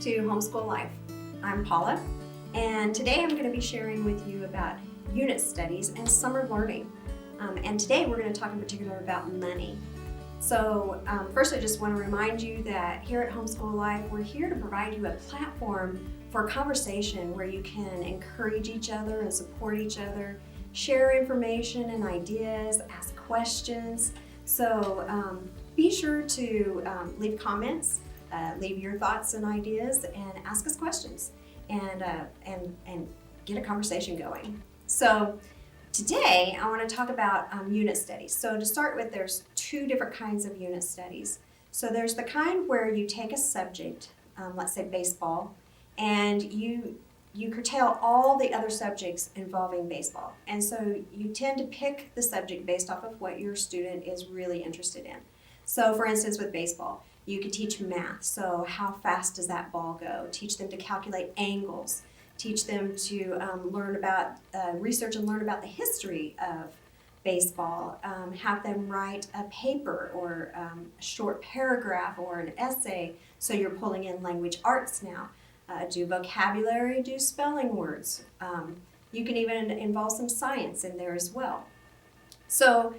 to Homeschool Life. I'm Paula, and today I'm going to be sharing with you about unit studies and summer learning. And today we're going to talk in particular about money. So first I just want to remind you that here at Homeschool Life, we're here to provide you a platform for conversation where you can encourage each other and support each other, share information and ideas, ask questions. So be sure to leave comments, leave your thoughts and ideas, and ask us questions, and get a conversation going. So today I want to talk about unit studies. So to start with, there's two different kinds of unit studies. So there's the kind where you take a subject, let's say baseball, and you curtail all the other subjects involving baseball. And so you tend to pick the subject based off of what your student is really interested in. So for instance, with baseball, you could teach math. So how fast does that ball go? Teach them to calculate angles. Teach them to learn about, research and learn about the history of baseball. Have them write a paper or a short paragraph or an essay. So you're pulling in language arts now. Do vocabulary, do spelling words. You can even involve some science in there as well. So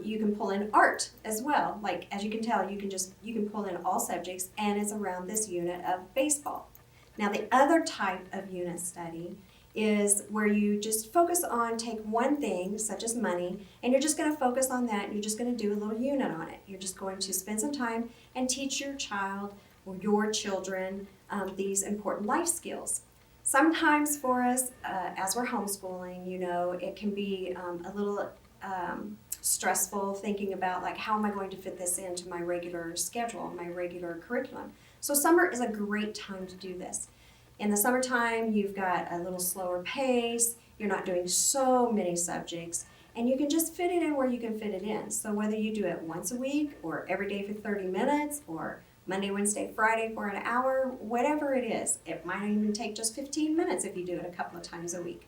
you can pull in art as well. Like, as you can tell, you can pull in all subjects, and it's around this unit of baseball. Now the other type of unit study is where you just focus on, take one thing, such as money, and you're just going to focus on that, and you're just going to do a little unit on it. You're just going to spend some time and teach your child or your children these important life skills. Sometimes for us, as we're homeschooling, it can be a little stressful thinking about, like, how am I going to fit this into my regular schedule, my regular curriculum. So summer is a great time to do this. In the summertime, you've got a little slower pace, you're not doing so many subjects, and you can just fit it in where you can fit it in. So whether you do it once a week or every day for 30 minutes or Monday, Wednesday, Friday for an hour, whatever it is, it might even take just 15 minutes if you do it a couple of times a week.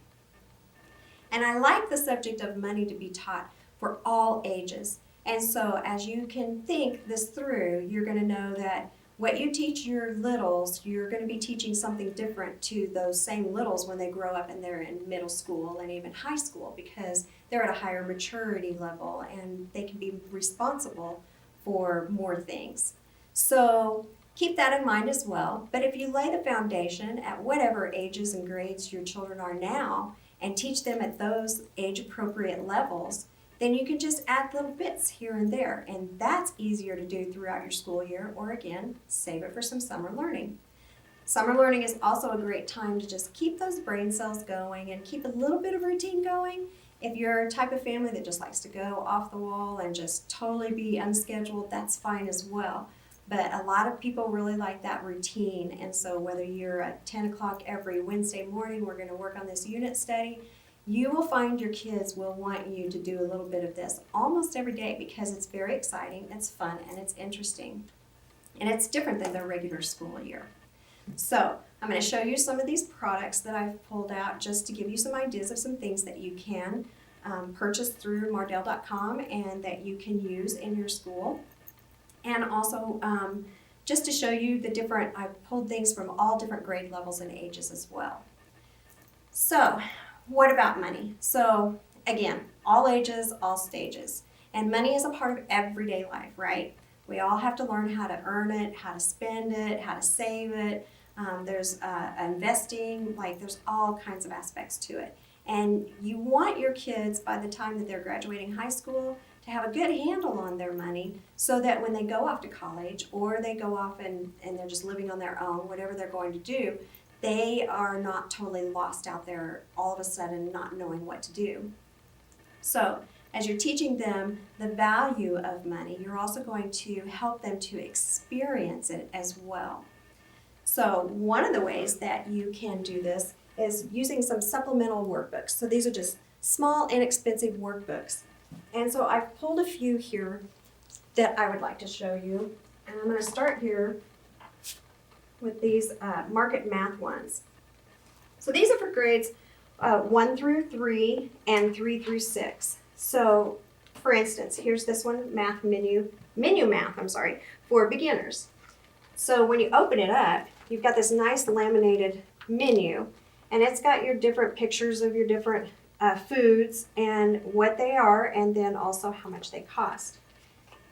And I like the subject of money to be taught for all ages. And so as you can think this through, you're going to know that what you teach your littles, you're going to be teaching something different to those same littles when they grow up and they're in middle school and even high school, because they're at a higher maturity level and they can be responsible for more things. So keep that in mind as well. But if you lay the foundation at whatever ages and grades your children are now and teach them at those age-appropriate levels, then you can just add little bits here and there. And that's easier to do throughout your school year, or again, save it for some summer learning. Summer learning is also a great time to just keep those brain cells going and keep a little bit of routine going. If you're a type of family that just likes to go off the wall and just totally be unscheduled, that's fine as well. But a lot of people really like that routine, and so whether you're at 10 o'clock every Wednesday morning, we're going to work on this unit study, you will find your kids will want you to do a little bit of this almost every day, because it's very exciting, it's fun, and it's interesting. And it's different than their regular school year. So I'm going to show you some of these products that I've pulled out just to give you some ideas of some things that you can purchase through Mardel.com and that you can use in your school. And also just to show you the different, I've pulled things from all different grade levels and ages as well. So what about money? So again, all ages, all stages. And money is a part of everyday life, right? We all have to learn how to earn it, how to spend it, how to save it. There's investing, like there's all kinds of aspects to it. And you want your kids, by the time that they're graduating high school, to have a good handle on their money, so that when they go off to college or they go off and they're just living on their own, whatever they're going to do, they are not totally lost out there all of a sudden not knowing what to do. So as you're teaching them the value of money, you're also going to help them to experience it as well. So one of the ways that you can do this is using some supplemental workbooks. So these are just small, inexpensive workbooks. And so I've pulled a few here that I would like to show you. And I'm going to start here with these market math ones. So these are for grades 1 through 3 and 3 through 6. So for instance, here's this one, menu math, for beginners. So when you open it up, you've got this nice laminated menu, and it's got your different pictures of your different foods and what they are, and then also how much they cost.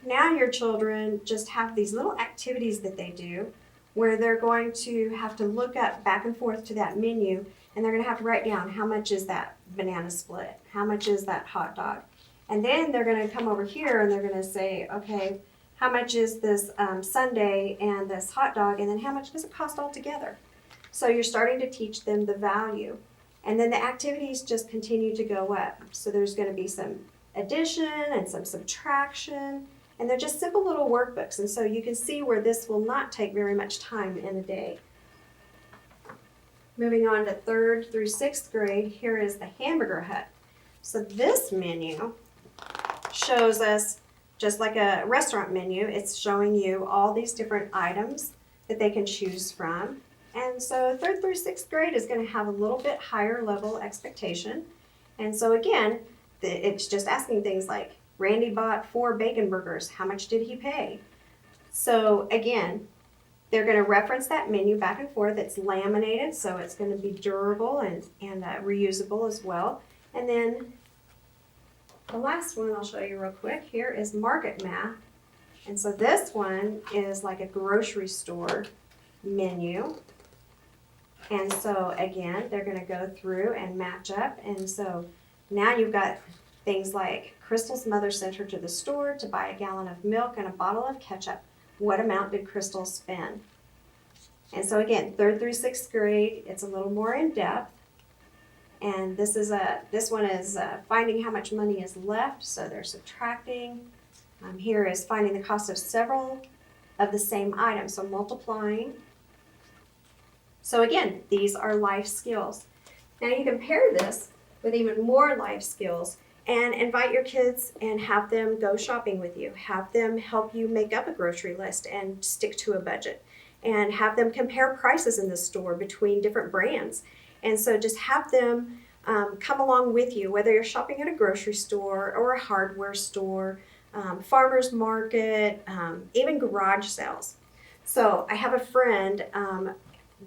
Now your children just have these little activities that they do where they're going to have to look up back and forth to that menu, and they're going to have to write down how much is that banana split, how much is that hot dog. And then they're going to come over here and they're going to say, okay, how much is this sundae and this hot dog, and then how much does it cost altogether? So you're starting to teach them the value. And then the activities just continue to go up. So there's going to be some addition and some subtraction, and they're just simple little workbooks. And so you can see where this will not take very much time in a day. Moving on to 3rd through 6th grade, here is the Hamburger Hut. So this menu shows us, just like a restaurant menu, it's showing you all these different items that they can choose from. And so 3rd through 6th grade is going to have a little bit higher level expectation. And so again, it's just asking things like, Randy bought 4 bacon burgers. How much did he pay? So again, they're going to reference that menu back and forth. It's laminated, so it's going to be durable and reusable as well. And then the last one I'll show you real quick here is Market Math. And so this one is like a grocery store menu. And so again, they're going to go through and match up. And so now you've got things like Crystal's mother sent her to the store to buy a gallon of milk and a bottle of ketchup. What amount did Crystal spend? And so again, 3rd through 6th grade, it's a little more in depth. And this one is finding how much money is left. So they're subtracting. Here is finding the cost of several of the same item. So multiplying. So again, these are life skills. Now you can pair this with even more life skills and invite your kids and have them go shopping with you. Have them help you make up a grocery list and stick to a budget. And have them compare prices in the store between different brands. And so just have them come along with you, whether you're shopping at a grocery store or a hardware store, farmer's market, even garage sales. So I have a friend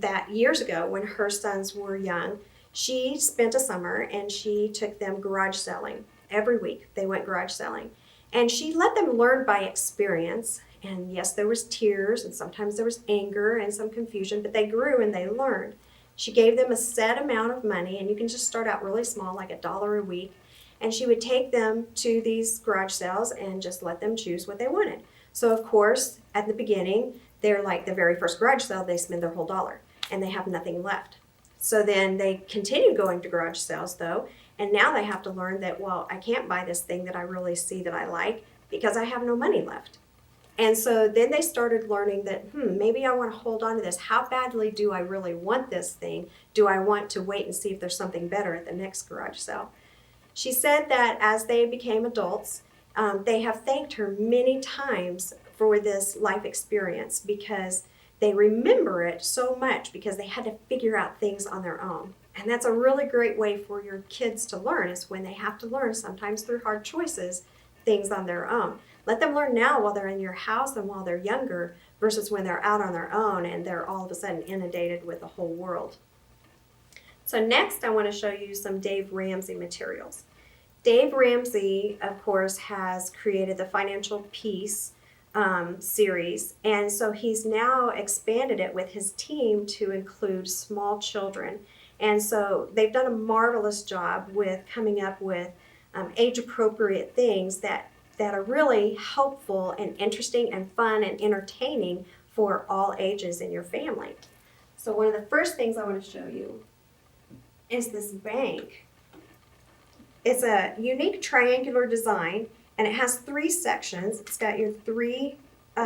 that years ago when her sons were young, she spent a summer and she took them garage selling. Every week they went garage selling. And she let them learn by experience. And yes, there was tears and sometimes there was anger and some confusion, but they grew and they learned. She gave them a set amount of money, and you can just start out really small, like $1 a week. And she would take them to these garage sales and just let them choose what they wanted. So of course, at the beginning, they're like the very first garage sale, they spend their whole $1 and they have nothing left. So then they continue going to garage sales though, and now they have to learn that, well, I can't buy this thing that I really see that I like because I have no money left. And so then they started learning that, maybe I want to hold on to this. How badly do I really want this thing? Do I want to wait and see if there's something better at the next garage sale? She said that as they became adults, they have thanked her many times for this life experience because they remember it so much because they had to figure out things on their own. And that's a really great way for your kids to learn, is when they have to learn, sometimes through hard choices, things on their own. Let them learn now while they're in your house and while they're younger versus when they're out on their own and they're all of a sudden inundated with the whole world. So next I want to show you some Dave Ramsey materials. Dave Ramsey, of course, has created the Financial Peace series, and so he's now expanded it with his team to include small children. And so they've done a marvelous job with coming up with age-appropriate things that are really helpful and interesting and fun and entertaining for all ages in your family. So one of the first things I want to show you is this bank. It's a unique triangular design, and it has 3 sections. It's got your 3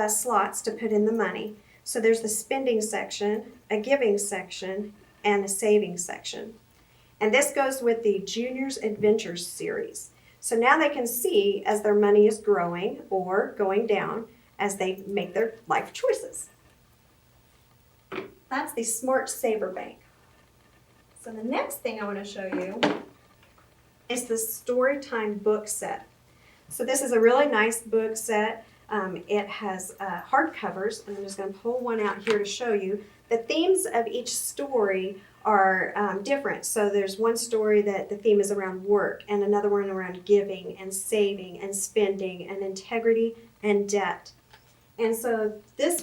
slots to put in the money. So there's the spending section, a giving section, and a savings section. And this goes with the Juniors Adventures series. So now they can see as their money is growing or going down as they make their life choices. That's the Smart Saver Bank. So the next thing I want to show you is the Storytime book set. So this is a really nice book set. It has hardcovers, and I'm just going to pull one out here to show you. The themes of each story are different. So there's one story that the theme is around work, and another one around giving and saving and spending and integrity and debt. And so this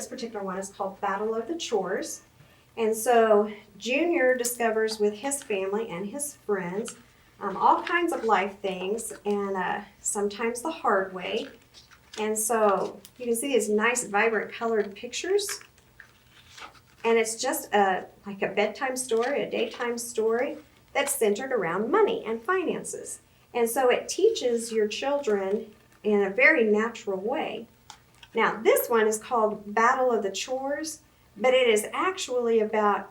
particular one is called Battle of the Chores. And so Junior discovers with his family and his friends all kinds of life things, and sometimes the hard way. And so you can see these nice, vibrant, colored pictures. And it's just like a bedtime story, a daytime story that's centered around money and finances. And so it teaches your children in a very natural way. Now, this one is called Battle of the Chores, but it is actually about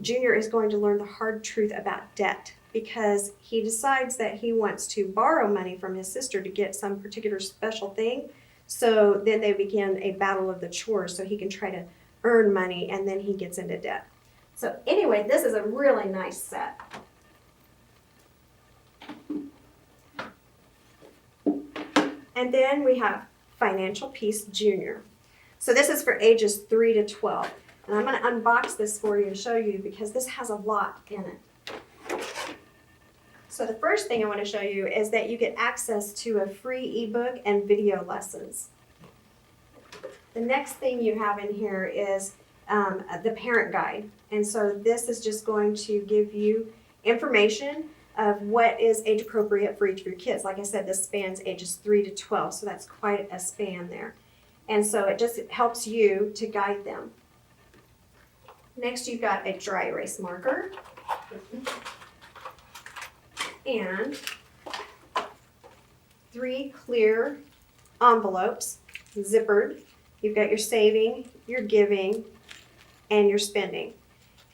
Junior is going to learn the hard truth about debt, because he decides that he wants to borrow money from his sister to get some particular special thing. So then they begin a battle of the chores so he can try to earn money, and then he gets into debt. So anyway, this is a really nice set. And then we have Financial Peace Junior. So this is for ages 3 to 12. And I'm going to unbox this for you and show you because this has a lot in it. So the first thing I want to show you is that you get access to a free ebook and video lessons. The next thing you have in here is the parent guide. And so this is just going to give you information of what is age appropriate for each of your kids. Like I said, this spans ages 3 to 12, so that's quite a span there. And so it just helps you to guide them. Next, you've got a dry erase marker. And 3 clear envelopes, zippered. You've got your saving, your giving, and your spending.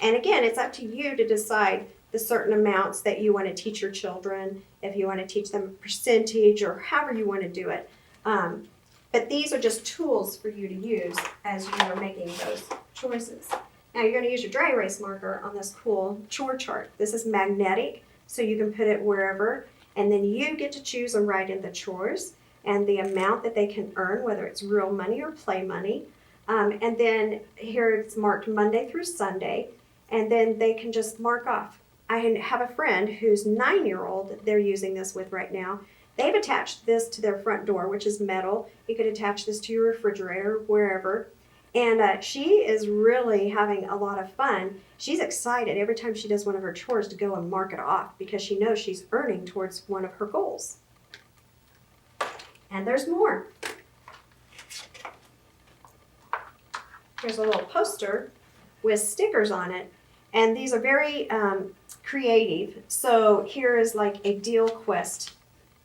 And again, it's up to you to decide the certain amounts that you want to teach your children, if you want to teach them a percentage or however you want to do it. But these are just tools for you to use as you are making those choices. Now you're going to use your dry erase marker on this cool chore chart. This is magnetic, so you can put it wherever, and then you get to choose and write in the chores and the amount that they can earn, whether it's real money or play money. And then here it's marked Monday through Sunday, and then they can just mark off. I have a friend whose 9-year-old they're using this with right now. They've attached this to their front door, which is metal. You could attach this to your refrigerator, wherever. And she is really having a lot of fun. She's excited every time she does one of her chores to go and mark it off because she knows she's earning towards one of her goals. And there's more. Here's a little poster with stickers on it. And these are very creative. So here is like a deal quest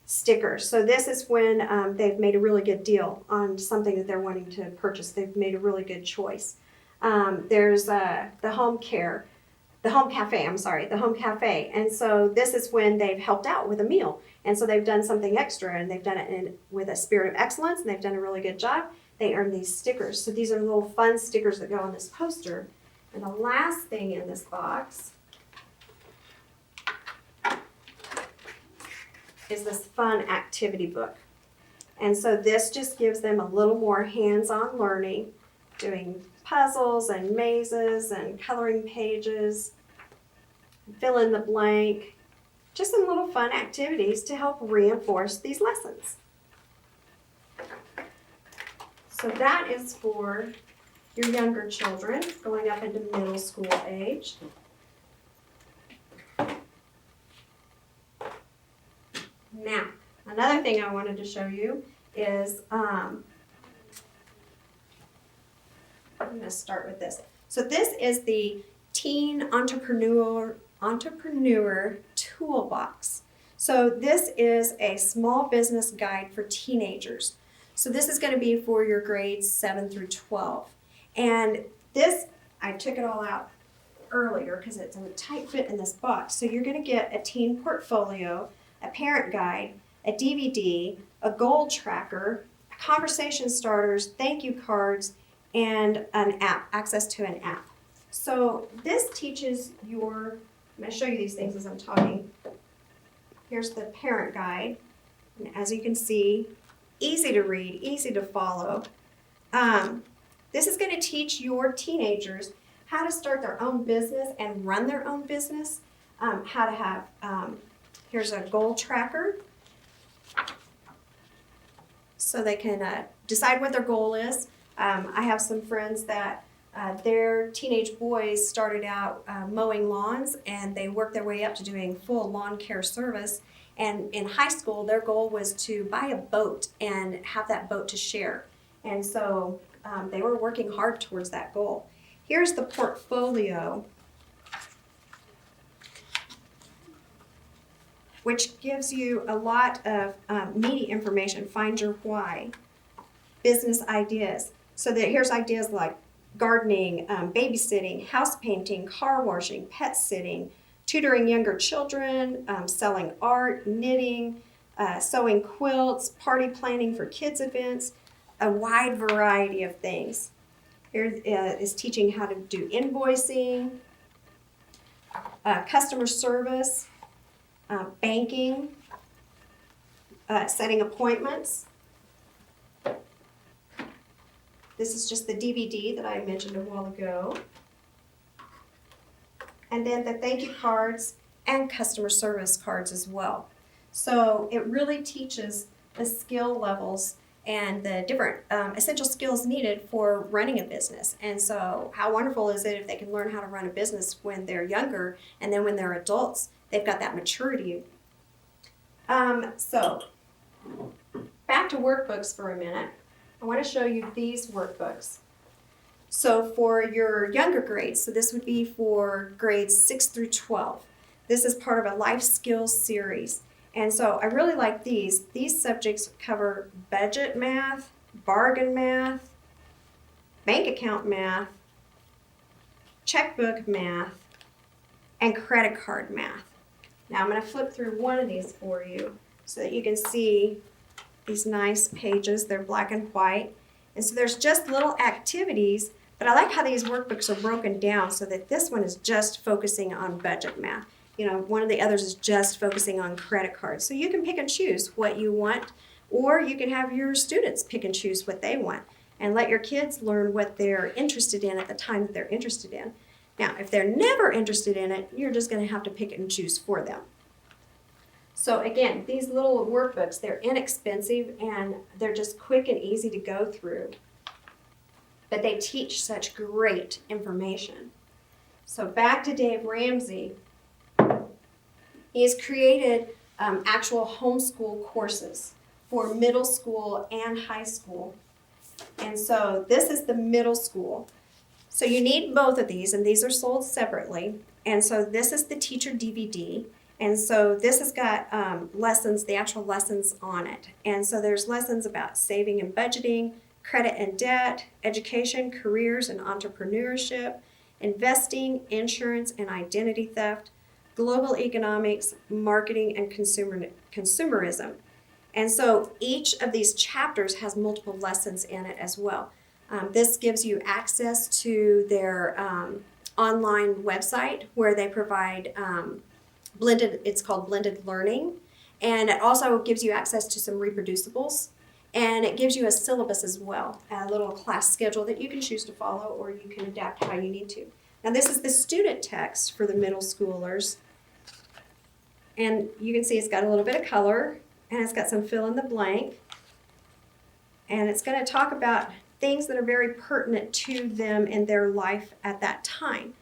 sticker. So this is when they've made a really good deal on something that they're wanting to purchase. They've made a really good choice. There's the home cafe, the home cafe. And so this is when they've helped out with a meal. And so they've done something extra, and they've done it with a spirit of excellence, and they've done a really good job. They earn these stickers. So these are little fun stickers that go on this poster. And the last thing in this box is this fun activity book. And so this just gives them a little more hands-on learning, doing puzzles and mazes and coloring pages, fill in the blank, just some little fun activities to help reinforce these lessons. So that is for your younger children going up into middle school age. Now, another thing I wanted to show you is, I'm going to start with this. So this is the Teen Entrepreneur Toolbox. So this is a small business guide for teenagers. So this is going to be for your grades 7 through 12. And this, I took it all out earlier because it's a tight fit in this box. So you're going to get a teen portfolio, a parent guide, a DVD, a goal tracker, conversation starters, thank you cards, and an app, access to an app. So this teaches I'm going to show you these things as I'm talking. Here's the parent guide. And as you can see, easy to read, easy to follow. This is going to teach your teenagers how to start their own business and run their own business, how to have, here's a goal tracker, so they can decide what their goal is. I have some friends that their teenage boys started out mowing lawns, and they worked their way up to doing full lawn care service. And in high school, their goal was to buy a boat and have that boat to share. And so they were working hard towards that goal. Here's the portfolio, which gives you a lot of meaty information. Find your why, business ideas. So that here's ideas like gardening, babysitting, house painting, car washing, pet sitting, tutoring younger children, selling art, knitting, sewing quilts, party planning for kids' events, a wide variety of things. Here is teaching how to do invoicing, customer service, banking, setting appointments. This is just the DVD that I mentioned a while ago. And then the thank you cards and customer service cards as well. So it really teaches the skill levels and the different essential skills needed for running a business. And so how wonderful is it if they can learn how to run a business when they're younger, and then when they're adults, they've got that maturity. So back to workbooks for a minute. I want to show you these workbooks. So for your younger grades, so this would be for grades 6 through 12. This is part of a life skills series. And so I really like these. These subjects cover budget math, bargain math, bank account math, checkbook math, and credit card math. Now I'm going to flip through one of these for you so that you can see these nice pages. They're black and white. And so there's just little activities, but I like how these workbooks are broken down so that this one is just focusing on budget math. You know, one of the others is just focusing on credit cards. So you can pick and choose what you want, or you can have your students pick and choose what they want and let your kids learn what they're interested in at the time that they're interested in. Now, if they're never interested in it, you're just going to have to pick and choose for them. So again, these little workbooks, they're inexpensive and they're just quick and easy to go through. But they teach such great information. So back to Dave Ramsey. He's created actual homeschool courses for middle school and high school. And so this is the middle school. So you need both of these, and these are sold separately. And so this is the teacher DVD. And so this has got lessons, the actual lessons on it. And so there's lessons about saving and budgeting, credit and debt, education, careers and entrepreneurship, investing, insurance and identity theft, global economics, marketing, and consumerism. And so each of these chapters has multiple lessons in it as well. This gives you access to their online website where they provide it's called blended learning, and it also gives you access to some reproducibles, and it gives you a syllabus as well, a little class schedule that you can choose to follow, or you can adapt how you need to. Now this is the student text for the middle schoolers, and you can see it's got a little bit of color, and it's got some fill in the blank, and it's going to talk about things that are very pertinent to them in their life at that time.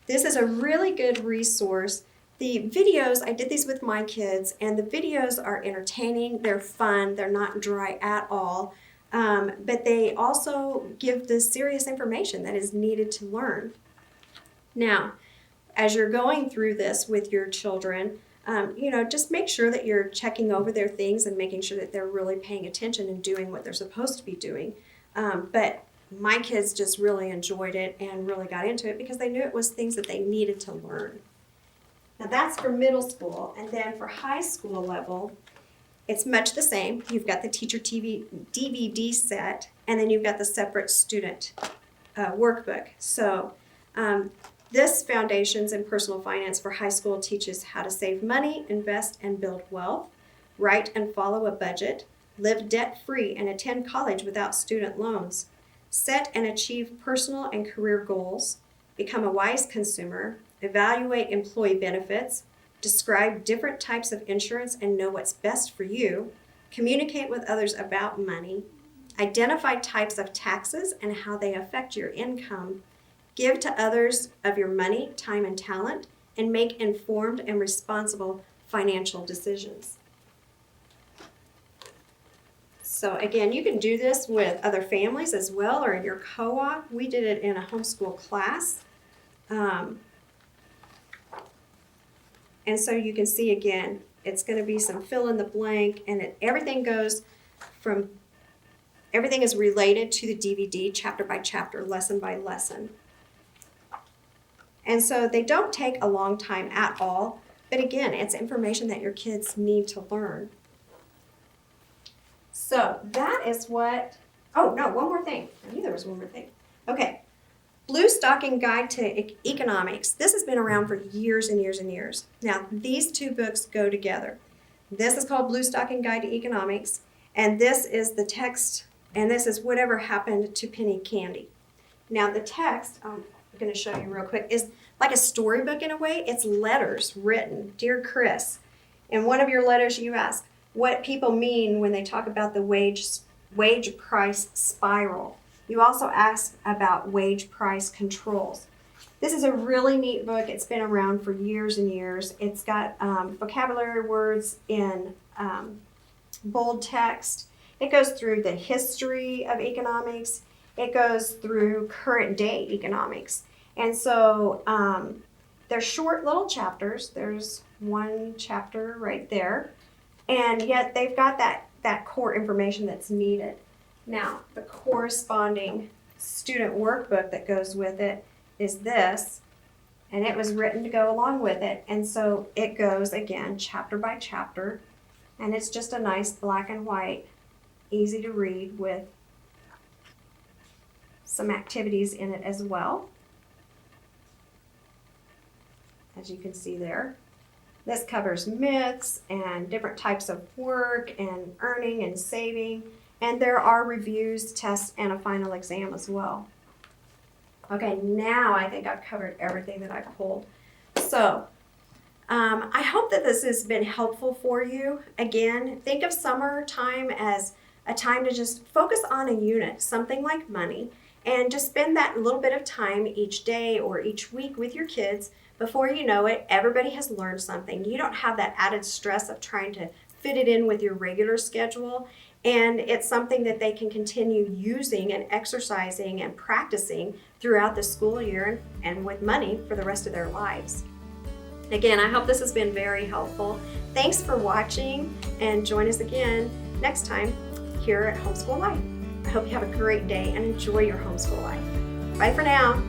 This is a really good resource. The videos, I did these with my kids, and the videos are entertaining, they're fun, they're not dry at all, but they also give the serious information that is needed to learn. Now, as you're going through this with your children, just make sure that you're checking over their things and making sure that they're really paying attention and doing what they're supposed to be doing. But my kids just really enjoyed it and really got into it because they knew it was things that they needed to learn. Now that's for middle school, and then for high school level, it's much the same. You've got the teacher TV DVD set, and then you've got the separate student workbook. So this Foundations in Personal Finance for High School teaches how to save money, invest, and build wealth, write and follow a budget, live debt-free, and attend college without student loans. Set and achieve personal and career goals. Become a wise consumer. Evaluate employee benefits. Describe different types of insurance and know what's best for you. Communicate with others about money. Identify types of taxes and how they affect your income. Give to others of your money, time, and talent, and make informed and responsible financial decisions. So again, you can do this with other families as well, or in your co-op. We did it in a homeschool class. And so you can see again, it's going to be some fill in the blank, and everything is related to the DVD, chapter by chapter, lesson by lesson. And so they don't take a long time at all, but again, it's information that your kids need to learn. So that is what, oh no, one more thing. I knew there was one more thing. Okay, Bluestocking Guide to Economics. This has been around for years and years and years. Now, these two books go together. This is called Bluestocking Guide to Economics, and this is the text, and this is Whatever Happened to Penny Candy. Now, the text, I'm going to show you real quick, is like a storybook in a way. It's letters written. Dear Chris, in one of your letters you ask what people mean when they talk about the wage price spiral. You also ask about wage price controls. This is a really neat book. It's been around for years and years. It's got vocabulary words in bold text. It goes through the history of economics. It goes through current day economics. And so they're short little chapters. There's one chapter right there. And yet they've got that core information that's needed. Now, the corresponding student workbook that goes with it is this, and it was written to go along with it. And so it goes, again, chapter by chapter, and it's just a nice black and white, easy to read with some activities in it as well, as you can see there. This covers myths and different types of work and earning and saving. And there are reviews, tests, and a final exam as well. Okay, now I think I've covered everything that I pulled. So I hope that this has been helpful for you. Again, think of summertime as a time to just focus on a unit, something like money, and just spend that little bit of time each day or each week with your kids. Before you know it, everybody has learned something. You don't have that added stress of trying to fit it in with your regular schedule. And it's something that they can continue using and exercising and practicing throughout the school year and with money for the rest of their lives. Again, I hope this has been very helpful. Thanks for watching, and join us again next time here at Homeschool Life. I hope you have a great day and enjoy your homeschool life. Bye for now.